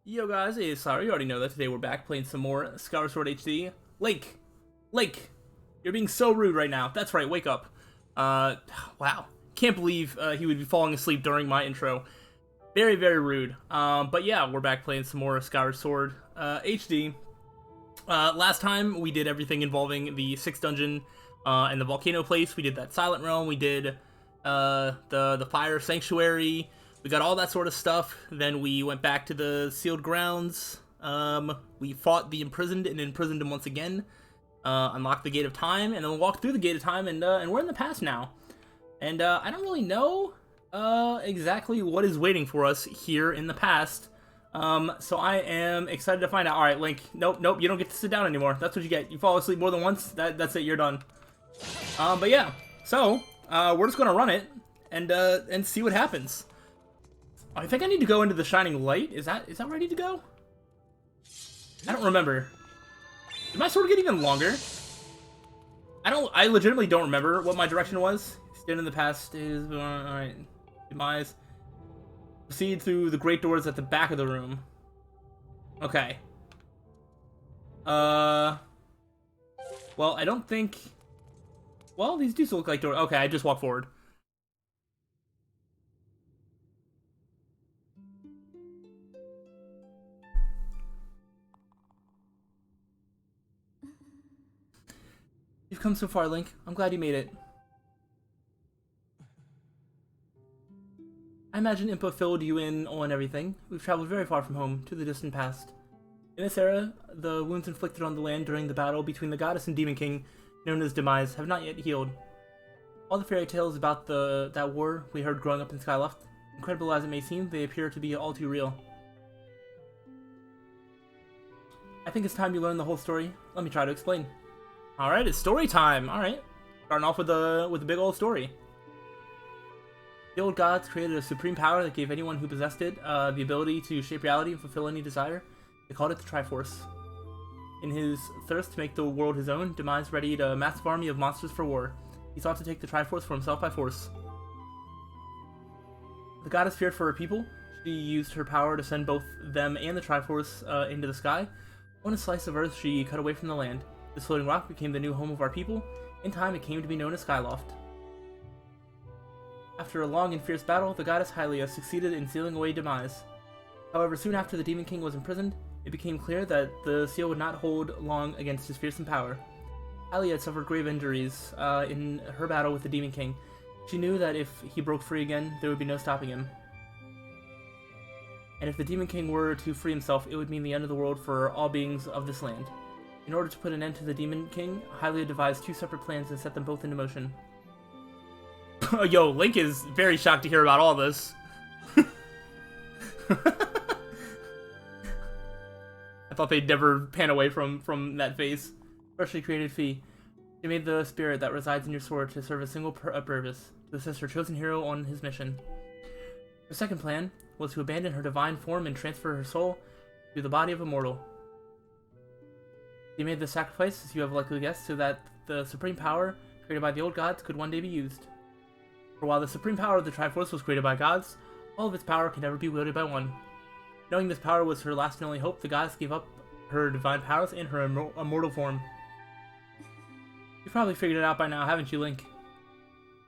Yo guys, it's sorry, you already know that today we're back playing some more Skyward Sword HD. Link, you're being so rude right now. That's right, wake up. Wow. Can't believe he would be falling asleep during my intro. Very, very rude. But yeah, we're back playing some more Skyward Sword HD. Last time we did everything involving the 6th dungeon and the volcano place. We did that Silent Realm, we did the Fire Sanctuary. We got all that sort of stuff. Then we went back to the sealed grounds. We fought the imprisoned and imprisoned him once again. Unlocked the Gate of Time, and then we walked through the Gate of Time, and we're in the past now. And I don't really know exactly what is waiting for us here in the past. So I am excited to find out. All right, Link. Nope, you don't get to sit down anymore. That's what you get. You fall asleep more than once. That's it. You're done. But yeah. So we're just gonna run it and see what happens. I think I need to go into the Shining Light. Is that ready to go? I don't remember. Did my sword get even longer? I legitimately don't remember what my direction was. Stand in the past is alright. Demise. Proceed through the great doors at the back of the room. Okay. Well, I don't think. Well, these do still look like doors. Okay, I just walk forward. You've come so far, Link. I'm glad you made it. I imagine Impa filled you in on everything. We've traveled very far from home, to the distant past. In this era, the wounds inflicted on the land during the battle between the goddess and Demon King, known as Demise, have not yet healed. All the fairy tales about that war we heard growing up in Skyloft, incredible as it may seem, they appear to be all too real. I think it's time you learn the whole story. Let me try to explain. Alright, it's story time. Alright. Starting off with a big old story. The old gods created a supreme power that gave anyone who possessed it the ability to shape reality and fulfill any desire. They called it the triforce. In his thirst to make the world his own, Demise readied a massive army of monsters for war. He sought to take the triforce for himself by force. The goddess feared for her people. She used her power to send both them and the triforce into the sky. On a slice of earth she cut away from the land. This floating rock became the new home of our people. In time, it came to be known as Skyloft. After a long and fierce battle, the goddess Hylia succeeded in sealing away Demise. However, soon after the Demon King was imprisoned, it became clear that the seal would not hold long against his fearsome power. Hylia had suffered grave injuries in her battle with the Demon King. She knew that if he broke free again, there would be no stopping him. And if the Demon King were to free himself, it would mean the end of the world for all beings of this land. In order to put an end to the Demon King, Hylia devised two separate plans and set them both into motion. Yo, Link is very shocked to hear about all this. I thought they'd never pan away from that face. Freshly created Fee. She made the spirit that resides in your sword to serve a single purpose, to assist her chosen hero on his mission. Her second plan was to abandon her divine form and transfer her soul to the body of a mortal. He made the sacrifice, as you have likely guessed, so that the supreme power created by the old gods could one day be used. For while the supreme power of the Triforce was created by gods, all of its power could never be wielded by one. Knowing this power was her last and only hope, the goddess gave up her divine powers and her immortal form. You've probably figured it out by now, haven't you, Link?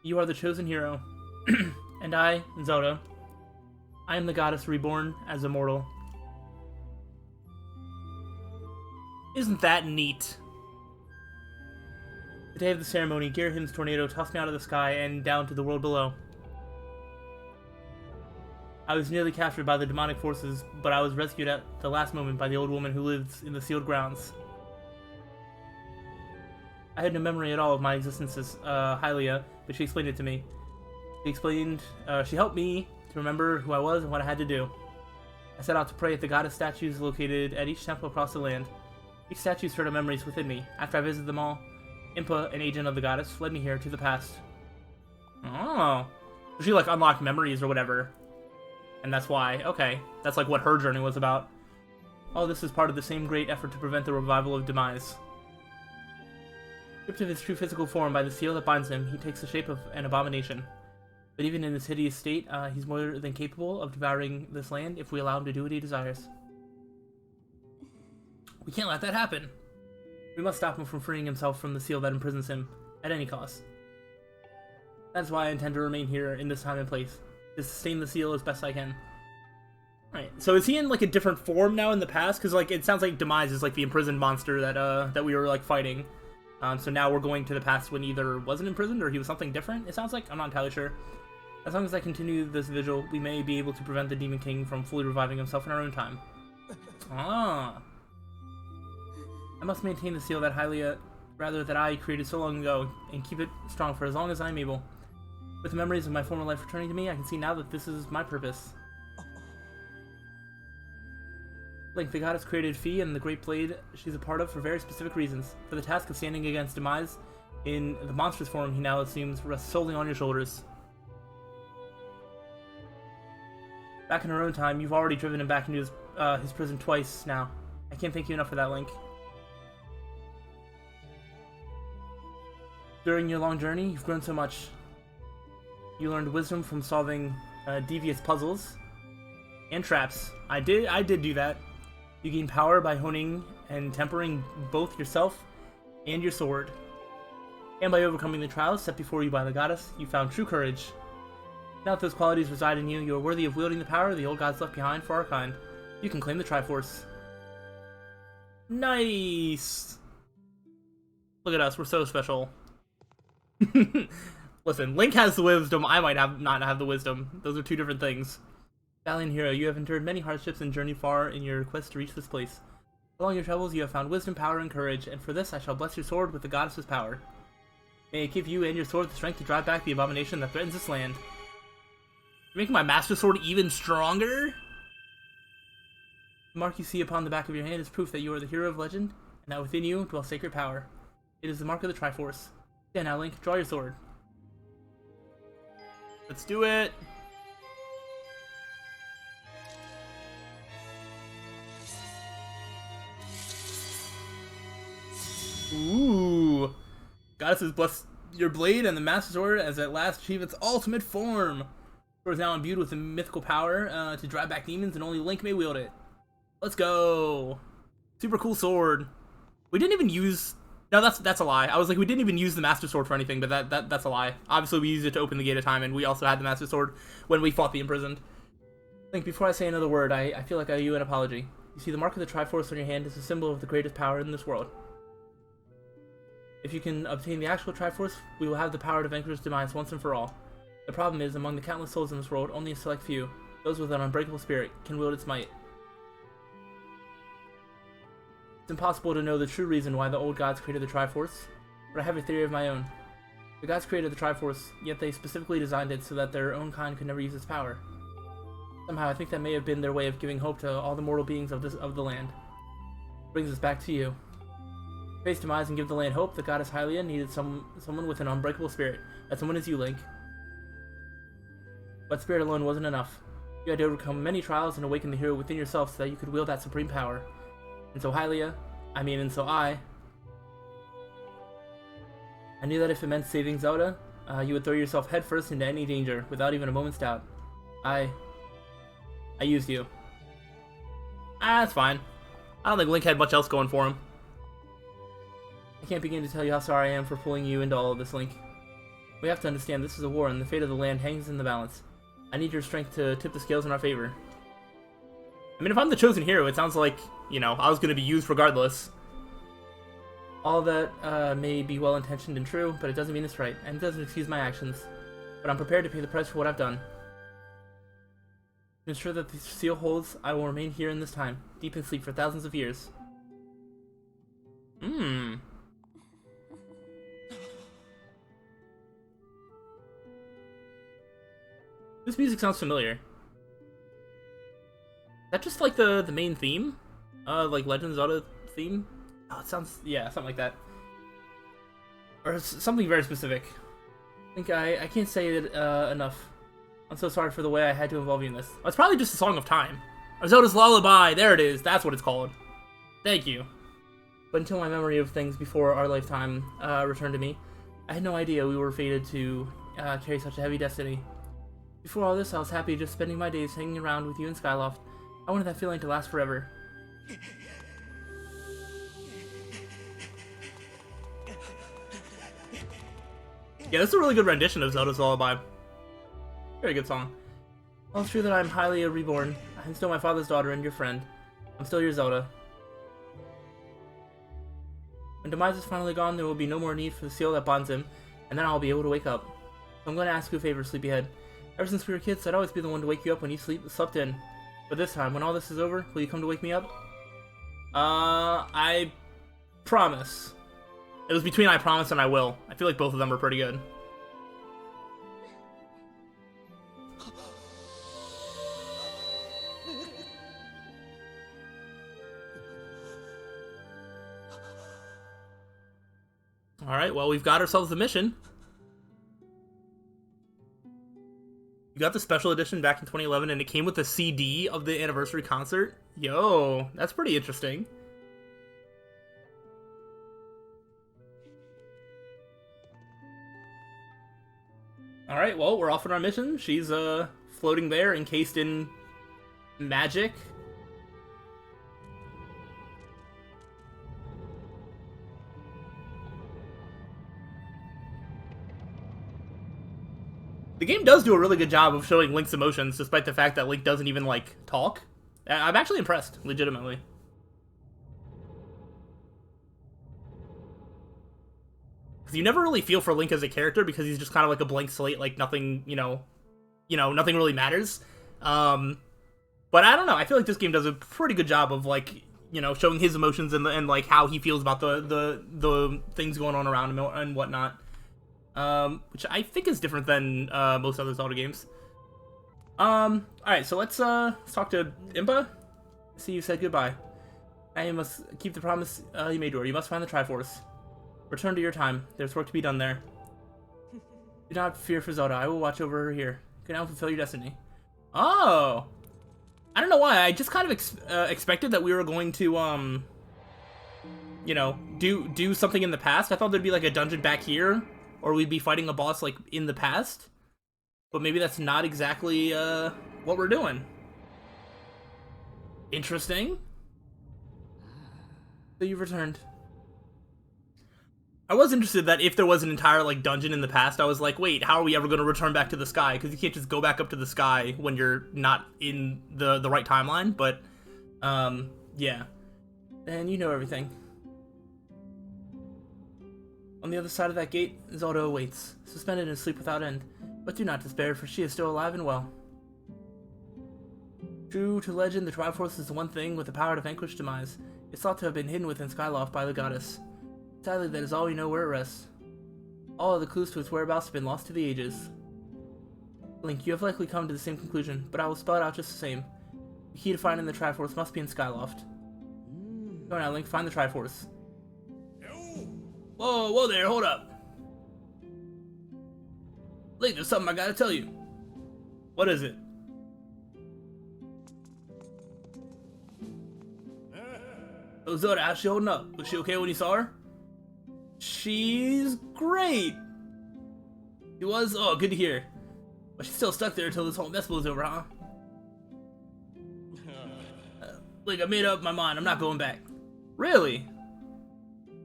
You are the chosen hero. And I, Zelda, I am the goddess reborn as a mortal. Isn't that neat? The day of the ceremony, Girahim's tornado tossed me out of the sky and down to the world below. I was nearly captured by the demonic forces, but I was rescued at the last moment by the old woman who lives in the sealed grounds. I had no memory at all of my existence as Hylia, but she explained it to me. She helped me to remember who I was and what I had to do. I set out to pray at the goddess statues located at each temple across the land. Each statue stirred up memories within me. After I visited them all, Impa, an agent of the goddess, led me here to the past. Oh. So she, like, unlocked memories or whatever. And that's why. Okay. That's, like, what her journey was about. All this is part of the same great effort to prevent the revival of Demise. Stripped of his true physical form by the seal that binds him, he takes the shape of an abomination. But even in this hideous state, he's more than capable of devouring this land if we allow him to do what he desires. We can't let that happen. We must stop him from freeing himself from the seal that imprisons him, at any cost. That's why I intend to remain here in this time and place, to sustain the seal as best I can. Alright, so is he in, like, a different form now in the past? Because, like, it sounds like Demise is, like, the imprisoned monster that we were, like, fighting. So now we're going to the past when either wasn't imprisoned or he was something different, it sounds like? I'm not entirely sure. As long as I continue this vigil, we may be able to prevent the Demon King from fully reviving himself in our own time. Ah. I must maintain the seal that that I created so long ago, and keep it strong for as long as I'm able. With the memories of my former life returning to me, I can see now that this is my purpose. Link, the goddess created Fee and the Great Blade she's a part of for very specific reasons. For the task of standing against Demise in the monstrous form he now assumes rests solely on your shoulders. Back in her own time, you've already driven him back into his prison twice now. I can't thank you enough for that, Link. During your long journey, you've grown so much. You learned wisdom from solving devious puzzles and traps. I did do that. You gained power by honing and tempering both yourself and your sword. And by overcoming the trials set before you by the goddess, you found true courage. Now that those qualities reside in you, you are worthy of wielding the power the old gods left behind for our kind. You can claim the triforce. Nice! Look at us, we're so special. Listen, Link has the wisdom, I might not have the wisdom. Those are two different things. Valiant hero, you have endured many hardships and journeyed far in your quest to reach this place. Along your travels, you have found wisdom, power, and courage, and for this I shall bless your sword with the goddess's power. May it give you and your sword the strength to drive back the abomination that threatens this land. You're making my master sword even stronger? The mark you see upon the back of your hand is proof that you are the hero of legend, and that within you dwells sacred power. It is the mark of the Triforce. Yeah, now Link, draw your sword. Let's do it! Ooh! Goddesses bless your blade and the Master Sword as at last achieve its ultimate form! The sword is now imbued with the mythical power to drive back demons, and only Link may wield it. Let's go! Super cool sword. We didn't even use... No, that's a lie. I was like, we didn't even use the Master Sword for anything, but that's a lie. Obviously, we used it to open the Gate of Time, and we also had the Master Sword when we fought the Imprisoned. Link, before I say another word, I feel like I owe you an apology. You see, the mark of the Triforce on your hand is a symbol of the greatest power in this world. If you can obtain the actual Triforce, we will have the power to vanquish Demise once and for all. The problem is, among the countless souls in this world, only a select few, those with an unbreakable spirit, can wield its might. It's impossible to know the true reason why the old gods created the Triforce, but I have a theory of my own. The gods created the Triforce, yet they specifically designed it so that their own kind could never use its power. Somehow, I think that may have been their way of giving hope to all the mortal beings of the land. Brings us back to you. Face Demise and give the land hope, the goddess Hylia needed someone with an unbreakable spirit. That someone is you, Link. But spirit alone wasn't enough. You had to overcome many trials and awaken the hero within yourself so that you could wield that supreme power. And so I knew that if it meant saving Zelda, you would throw yourself headfirst into any danger, without even a moment's doubt. I used you. That's fine. I don't think Link had much else going for him. I can't begin to tell you how sorry I am for pulling you into all of this, Link. We have to understand this is a war, and the fate of the land hangs in the balance. I need your strength to tip the scales in our favor. I mean, if I'm the chosen hero, it sounds like, you know, I was going to be used regardless. All that may be well-intentioned and true, but it doesn't mean it's right, and it doesn't excuse my actions. But I'm prepared to pay the price for what I've done. To ensure that the seal holds, I will remain here in this time, deep in sleep for thousands of years. This music sounds familiar. Is that just like the main theme? Like Legend of Zelda theme? Oh, it sounds, yeah, something like that. Or something very specific. I think I can't say it enough. I'm so sorry for the way I had to involve you in this. Oh, it's probably just a Song of Time. Or Zelda's Lullaby, there it is, that's what it's called. Thank you. But until my memory of things before our lifetime returned to me, I had no idea we were fated to carry such a heavy destiny. Before all this, I was happy just spending my days hanging around with you in Skyloft. I wanted that feeling to last forever. Yeah, this is a really good rendition of Zelda's Lullaby. Very good song. Well, it's true that I'm highly reborn. I'm still my father's daughter and your friend. I'm still your Zelda. When Demise is finally gone, there will be no more need for the seal that bonds him, and then I'll be able to wake up. So I'm going to ask you a favor, Sleepyhead. Ever since we were kids, I'd always be the one to wake you up when you slept in. But this time, when all this is over, will you come to wake me up? I promise. It was between I promise and I will. I feel like both of them are pretty good. Alright, well, we've got ourselves the mission. You got the special edition back in 2011, and it came with a CD of the anniversary concert. Yo, that's pretty interesting. Alright, well, we're off on our mission. She's, floating there, encased in magic. The game does do a really good job of showing Link's emotions, despite the fact that Link doesn't even, like, talk. I'm actually impressed, legitimately. Because you never really feel for Link as a character, because he's just kind of like a blank slate, like nothing, nothing really matters. But I don't know, I feel like this game does a pretty good job of, like, showing his emotions and like, how he feels about the things going on around him and whatnot. Which I think is different than most other Zelda games. Alright, so let's talk to Impa. See, you said goodbye. I must keep the promise you made to her. You must find the Triforce. Return to your time. There's work to be done there. Do not fear for Zelda. I will watch over her here. You can now fulfill your destiny. Oh! I don't know why. I just kind of expected that we were going to, do something in the past. I thought there'd be like a dungeon back here, or we'd be fighting a boss like in the past. But maybe that's not exactly what we're doing. Interesting. So you've returned. I was interested that if there was an entire like dungeon in the past, I was like, wait, how are we ever going to return back to the sky? Because you can't just go back up to the sky when you're not in the right timeline. But yeah. And you know everything. On the other side of that gate, Zelda awaits, suspended in sleep without end. But do not despair, for she is still alive and well. True to legend, the Triforce is the one thing with the power to vanquish Demise. It's thought to have been hidden within Skyloft by the goddess. Sadly, that is all we know where it rests. All of the clues to its whereabouts have been lost to the ages. Link, you have likely come to the same conclusion, but I will spell it out just the same. The key to finding the Triforce must be in Skyloft. Go now, Link, find the Triforce. Whoa there, hold up. Link, there's something I gotta tell you. What is it? Oh, Zelda, how's she holding up? Was she okay when you saw her? She's great. She was? Oh, good to hear. But she's still stuck there until this whole mess blows over, huh? Link, I made up my mind. I'm not going back. Really?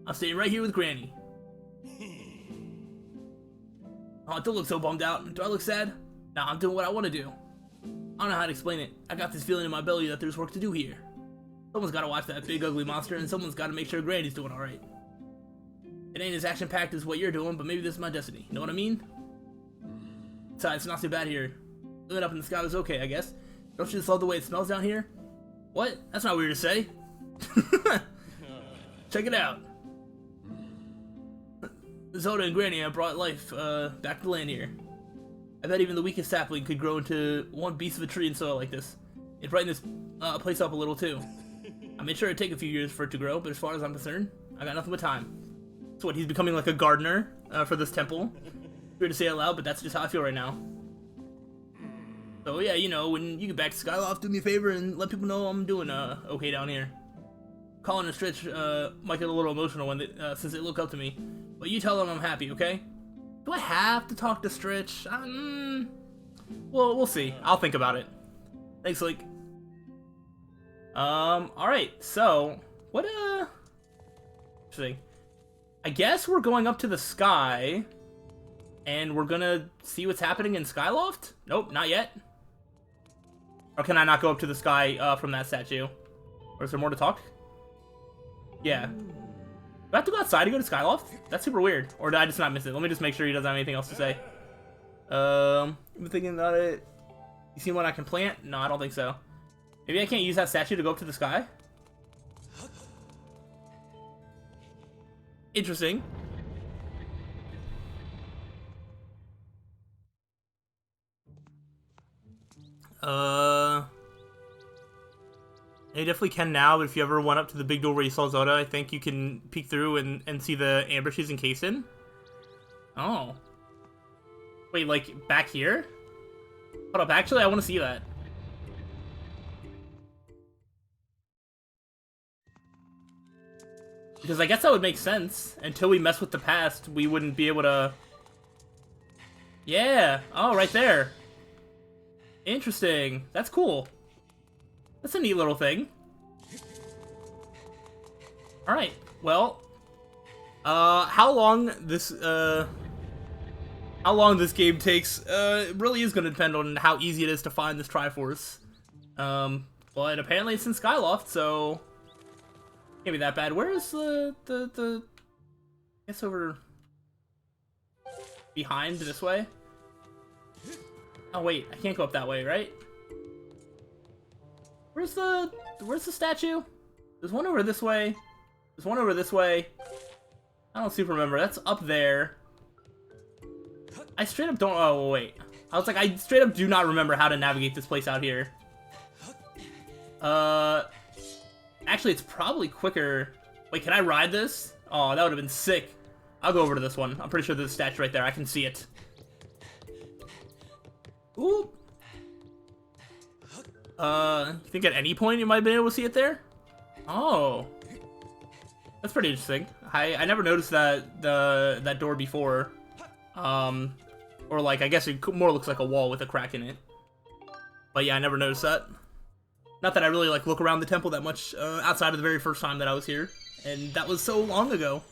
I'm staying right here with Granny. Oh, don't look so bummed out. Do I look sad? Nah, I'm doing what I want to do. I don't know how to explain it. I got this feeling in my belly that there's work to do here. Someone's got to watch that big ugly monster, and someone's got to make sure Granny's doing alright. It ain't as action-packed as what you're doing, but maybe this is my destiny. You know what I mean? Besides, it's not too bad here. Living up in the sky was okay, I guess. Don't you just love the way it smells down here? What? That's not weird to say. Check it out. Zelda and Granny have brought life back to land here. I bet even the weakest sapling could grow into one beast of a tree in soil like this. It'd brighten this place up a little too. I made sure it'd take a few years for it to grow, but as far as I'm concerned, I got nothing but time. So what, he's becoming like a gardener for this temple? Weird to say it out loud, but that's just how I feel right now. So yeah, when you get back to Skyloft, do me a favor and let people know I'm doing okay down here. Colin and Stritch might get a little emotional when since they look up to me. But you tell them I'm happy, okay? Do I have to talk to Stritch? Well, we'll see. I'll think about it. Thanks, Link. Alright, so, what, interesting. I guess we're going up to the sky And we're gonna see what's happening in Skyloft? Nope, not yet. Or can I not go up to the sky from that statue? Or is there more to talk? Yeah. Do I have to go outside to go to Skyloft? That's super weird. Or did I just not miss it? Let me just make sure he doesn't have anything else to say. I'm thinking about it. You see what I can plant? No, I don't think so. Maybe I can't use that statue to go up to the sky? Interesting. You definitely can now, but if you ever went up to the big door where you saw Zelda, I think you can peek through and see the amber she's encased in. Oh. Wait, like, back here? Hold up, actually, I want to see that. Because I guess that would make sense. Until we mess with the past, we wouldn't be able to... Yeah! Oh, right there. Interesting. That's cool. That's a neat little thing. Alright, well... how long this game takes, really is going to depend on how easy it is to find this triforce. But apparently it's in Skyloft, so... Can't be that bad. Where is the... I guess over... behind this way? Oh wait, I can't go up that way, right? Where's the statue? There's one over this way. There's one over this way. I don't super remember. That's up there. I straight up don't... Oh, wait. I was like, I straight up do not remember how to navigate this place out here. Actually, it's probably quicker... Wait, can I ride this? Oh, that would have been sick. I'll go over to this one. I'm pretty sure there's a statue right there. I can see it. Ooh. You think at any point you might have been able to see it there? Oh. That's pretty interesting. I never noticed that door before. Or like, I guess it more looks like a wall with a crack in it. But yeah, I never noticed that. Not that I really like look around the temple that much outside of the very first time that I was here. And that was so long ago.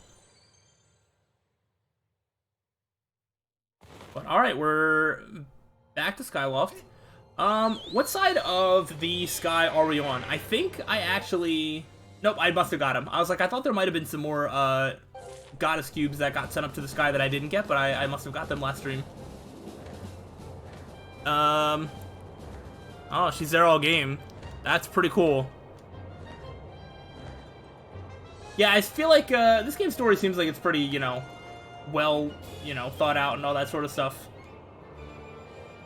But alright, we're back to Skyloft. What side of the sky are we on? I think I actually... Nope, I must have got him. I was like, I thought there might have been some more, goddess cubes that got sent up to the sky that I didn't get, but I must have got them last stream. Oh, she's there all game. That's pretty cool. Yeah, I feel like, this game's story seems like it's pretty, you know, well, you know, thought out and all that sort of stuff.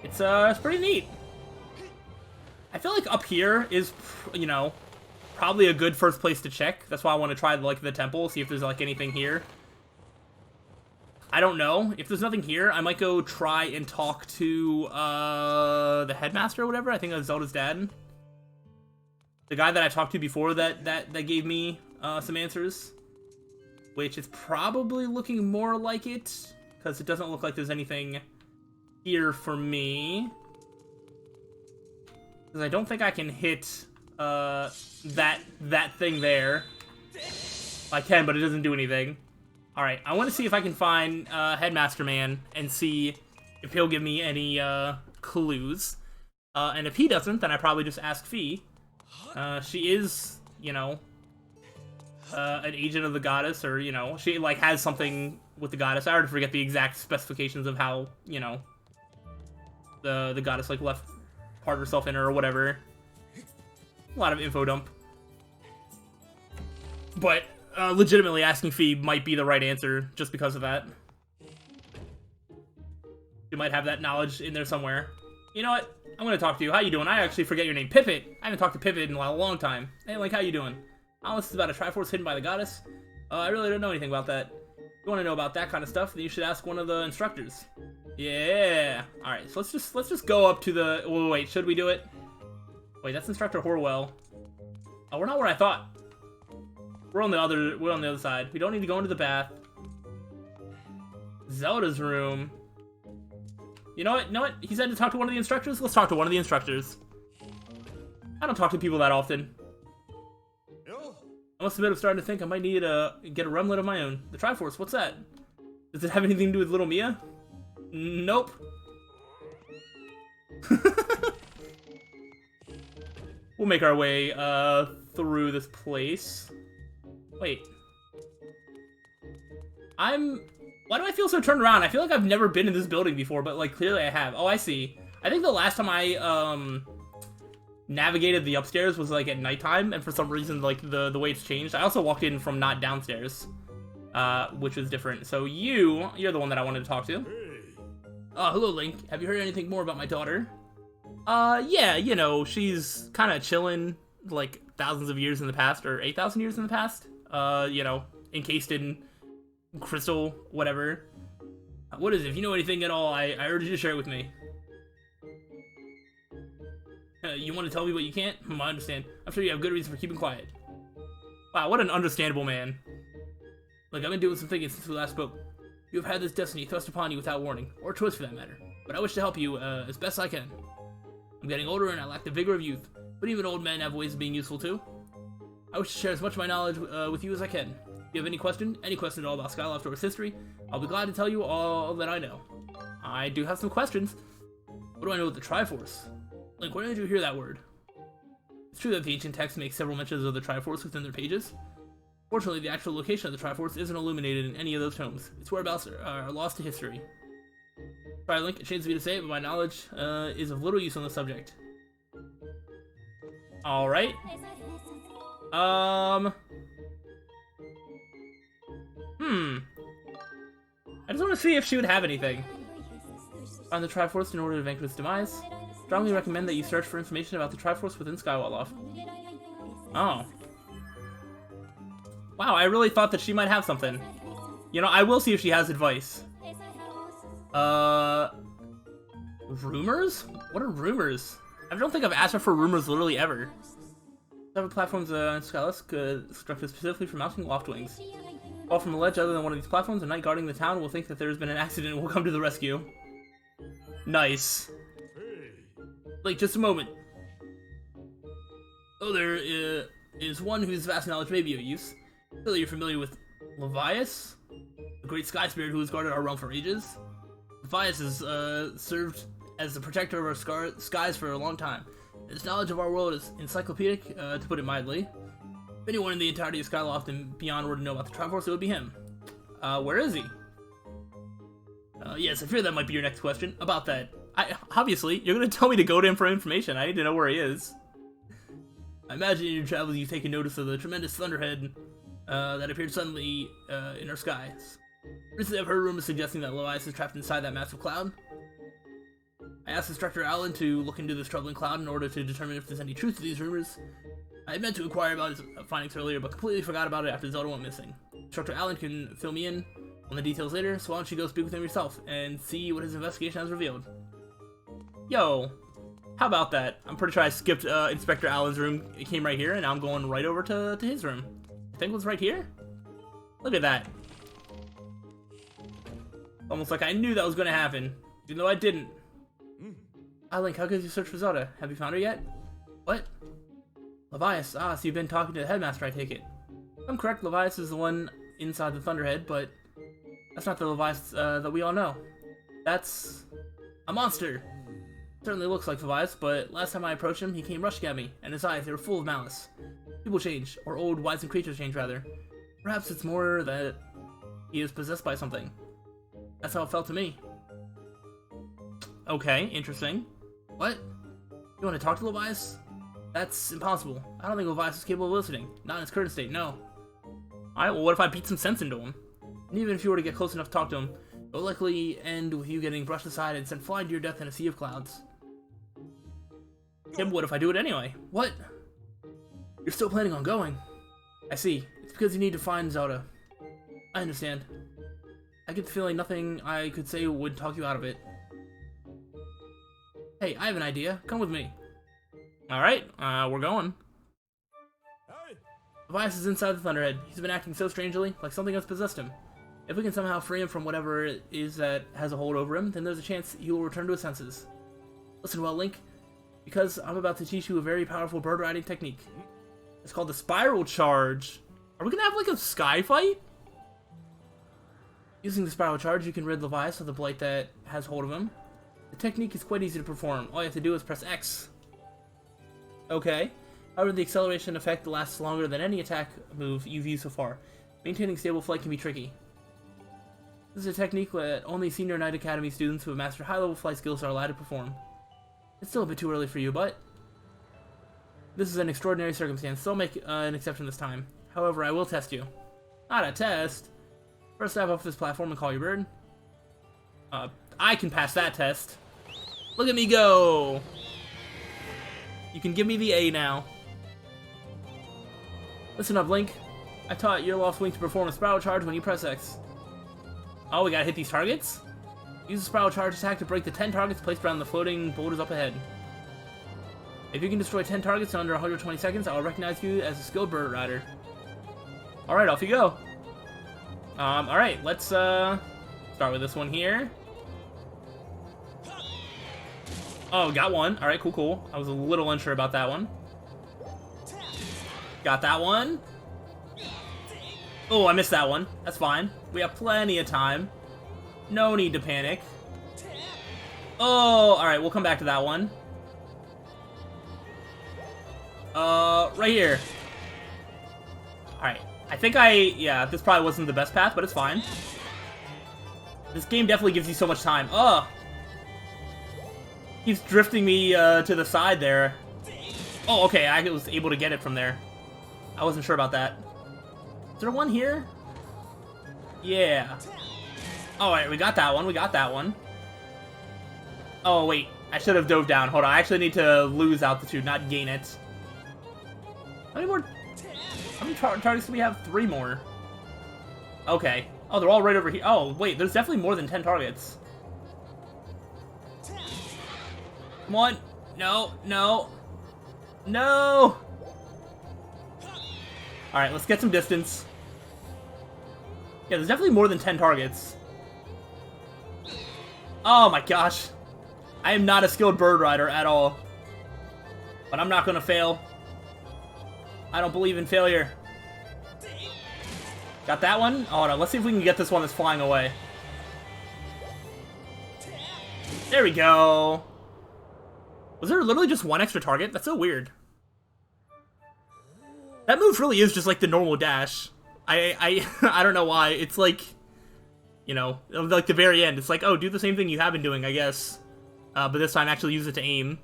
It's pretty neat. I feel like up here is, you know, probably a good first place to check. That's why I want to try, like, the temple, see if there's, like, anything here. I don't know. If there's nothing here, I might go try and talk to, the headmaster or whatever. I think that's Zelda's dad. The guy that I talked to before that gave me, some answers. Which is probably looking more like it, because it doesn't look like there's anything here for me. Because I don't think I can hit, that thing there. I can, but it doesn't do anything. Alright, I want to see if I can find Headmaster Man and see if he'll give me any clues. And if he doesn't, then I probably just ask Fee. She is, you know, an agent of the goddess, or, you know, she, like, has something with the goddess. I already forget the exact specifications of how, you know, the goddess, like, left part of herself in her or whatever. A lot of info dump. But legitimately asking Fee might be the right answer just because of that. You might have that knowledge in there somewhere. You know what? I'm gonna talk to you. How you doing? I actually forget your name. Pipit! I haven't talked to Pipit in a long time. Hey, like, how you doing? Oh, this is about a triforce hidden by the goddess. I really don't know anything about that. If you want to know about that kind of stuff, then you should ask one of the instructors. Yeah. All right. So let's just go up to the. Wait. Should we do it? Wait. That's Instructor Horwell. Oh, we're not where I thought. We're on the other side. We don't need to go into the bath. Zelda's room. You know what? He said to talk to one of the instructors. Let's talk to one of the instructors. I don't talk to people that often. I must admit, I'm starting to think I might need to get a remnant of my own. The Triforce, what's that? Does it have anything to do with little Mia? Nope. We'll make our way through this place. Wait. Why do I feel so turned around? I feel like I've never been in this building before, but like clearly I have. Oh, I see. I think the last time I navigated the upstairs was like at nighttime, and for some reason like the way it's changed. I also walked in from not downstairs, which was different. So you're the one that I wanted to talk to. Hello, Link. Have you heard anything more about my daughter? Yeah, you know, she's kind of chilling, like, thousands of years in the past, or 8,000 years in the past. You know, encased in crystal, whatever. What is it? If you know anything at all, I urge you to share it with me. You want to tell me what you can't? I understand. I'm sure you have good reason for keeping quiet. Wow, what an understandable man. Look, I've been doing some thinking since we last spoke. You have had this destiny thrust upon you without warning, or choice for that matter. But I wish to help you, as best I can. I'm getting older and I lack the vigor of youth, but even old men have ways of being useful too. I wish to share as much of my knowledge with you as I can. If you have any question at all about Skyloft or its history, I'll be glad to tell you all that I know. I do have some questions. What do I know with the triforce? Link, where did you hear that word? It's true that the ancient texts make several mentions of the triforce within their pages. Fortunately, the actual location of the triforce isn't illuminated in any of those tomes. Its whereabouts are lost to history. Sorry, Link, it shames me to say it, but my knowledge is of little use on the subject. Alright. I just want to see if she would have anything. Find the Triforce in order to vanquish its demise. Strongly recommend that you search for information about the Triforce within Skyward. Oh. Wow, I really thought that she might have something. You know, I will see if she has advice. Rumors? What are rumors? I don't think I've asked her for rumors literally ever. Several platforms on Skylus constructed specifically for mounting loft wings. Fall from a ledge other than one of these platforms, a knight guarding the town will think that there has been an accident and will come to the rescue. Nice. Like, just a moment. Oh, there is one whose vast knowledge may be of use. Clearly you're familiar with Levias, the great sky spirit who has guarded our realm for ages. Levias has served as the protector of our skies for a long time. His knowledge of our world is encyclopedic, to put it mildly. If anyone in the entirety of Skyloft and beyond were to know about the Triforce, it would be him. Where is he? Yes, I fear that might be your next question. About that. Obviously, you're going to tell me to go to him for information. I need to know where he is. I imagine in your travels you've taken notice of the tremendous thunderhead that appeared suddenly in our skies. Recently I've heard rumors suggesting that Lois is trapped inside that massive cloud. I asked Instructor Allen to look into this troubling cloud in order to determine if there's any truth to these rumors. I had meant to inquire about his findings earlier, but completely forgot about it after Zelda went missing. Instructor Allen can fill me in on the details later, so why don't you go speak with him yourself and see what his investigation has revealed. Yo, how about that? I'm pretty sure I skipped Inspector Allen's room. It came right here, and now I'm going right over to his room. I think it was right here? Look at that. Almost like I knew that was going to happen, even though I didn't. Link, how could you search for Zelda? Have you found her yet? What? Levias. So you've been talking to the headmaster, I take it. I'm correct, Levias is the one inside the Thunderhead, but that's not the Levias that we all know. That's a monster. Certainly looks like Levias, but last time I approached him, he came rushing at me, and his eyes, they were full of malice. People change, or old, wizened creatures change, rather. Perhaps it's more that he is possessed by something. That's how it felt to me. Okay, interesting. What? You want to talk to Levias? That's impossible. I don't think Levias is capable of listening. Not in his current state, no. Alright, well what if I beat some sense into him? And even if you were to get close enough to talk to him, it will likely end with you getting brushed aside and sent flying to your death in a sea of clouds. And what if I do it anyway? What? You're still planning on going? I see. It's because you need to find Zelda. I understand. I get the feeling nothing I could say would talk you out of it. Hey, I have an idea. Come with me. Alright, we're going. Levias is inside the Thunderhead. He's been acting so strangely, like something has possessed him. If we can somehow free him from whatever it is that has a hold over him, then there's a chance he will return to his senses. Listen well, Link, because I'm about to teach you a very powerful bird riding technique. It's called the Spiral Charge. Are we gonna have like a sky fight? Using the spiral charge, you can rid Levias of the blight that has hold of him. The technique is quite easy to perform. All you have to do is press X. Okay. However, the acceleration effect lasts longer than any attack move you've used so far. Maintaining stable flight can be tricky. This is a technique that only Senior Knight Academy students who have mastered high-level flight skills are allowed to perform. It's still a bit too early for you, but this is an extraordinary circumstance, so I'll make an exception this time. However, I will test you. Not a test. First, dive off this platform and call your bird. I can pass that test. Look at me go! You can give me the A now. Listen up, Link. I taught your lost Link to perform a spiral charge when you press X. Oh, we gotta hit these targets? Use the spiral charge attack to break the 10 targets placed around the floating boulders up ahead. If you can destroy 10 targets in under 120 seconds, I'll recognize you as a skilled bird rider. Alright, off you go. Alright, let's start with this one here. Oh, got one. Alright, cool. I was a little unsure about that one. Got that one. Oh, I missed that one. That's fine. We have plenty of time. No need to panic. Oh, alright, we'll come back to that one. Right here. Alright. I think yeah, this probably wasn't the best path, but it's fine. This game definitely gives you so much time. Ugh! Keeps drifting me, to the side there. Oh, okay, I was able to get it from there. I wasn't sure about that. Is there one here? Yeah. Alright, we got that one, Oh, wait. I should have dove down. Hold on, I actually need to lose altitude, not gain it. How many targets do we have? 3 more. Okay. Oh, they're all right over here. Oh, wait, there's definitely more than 10 targets. Come on. No. Alright, let's get some distance. Yeah, there's definitely more than 10 targets. Oh my gosh. I am not a skilled bird rider at all. But I'm not gonna fail. I don't believe in failure. Got that one? Oh, hold on. Let's see if we can get this one that's flying away. There we go. Was there literally just one extra target? That's so weird. That move really is just like the normal dash. I don't know why. It's like, you know, like the very end. It's like, oh, do the same thing you have been doing, I guess. But this time actually use it to aim.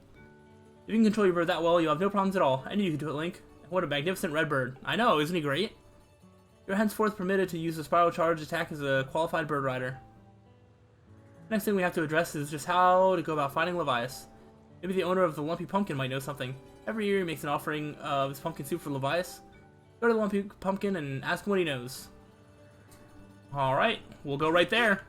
If you can control your bird that well, you'll have no problems at all. I knew you could do it, Link. What a magnificent red bird. I know, isn't he great? You're henceforth permitted to use the spiral charge attack as a qualified bird rider. Next thing we have to address is just how to go about finding Levias. Maybe the owner of the Lumpy Pumpkin might know something. Every year he makes an offering of his pumpkin soup for Levias. Go to the Lumpy Pumpkin and ask him what he knows. Alright, we'll go right there.